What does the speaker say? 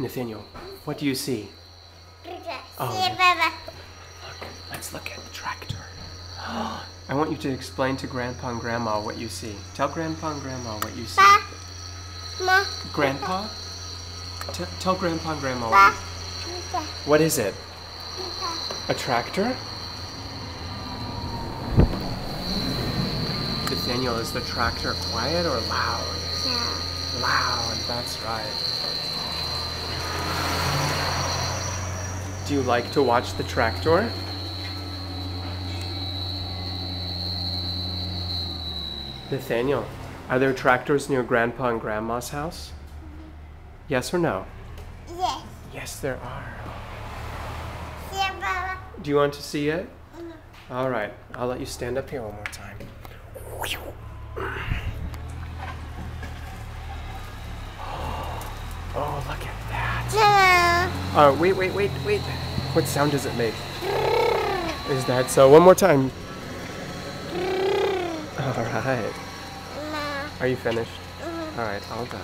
Nathanael, what do you see? Oh, let's look at the tractor. I want you to explain to Grandpa and Grandma what you see. Tell Grandpa and Grandma what you see. Grandpa? Tell Grandpa and Grandma what is it? A tractor? Nathanael, is the tractor quiet or loud? Yeah. Loud, that's right. Do you like to watch the tractor? Nathanael, are there tractors near Grandpa and Grandma's house? Yes or no? Yes. Yes, there are. Yeah, Baba. Do you want to see it? All right, I'll let you stand up here one more time. Oh, look at that. No. Wait. What sound does it make? Is that so? One more time. All right. No. Are you finished? All right, all done.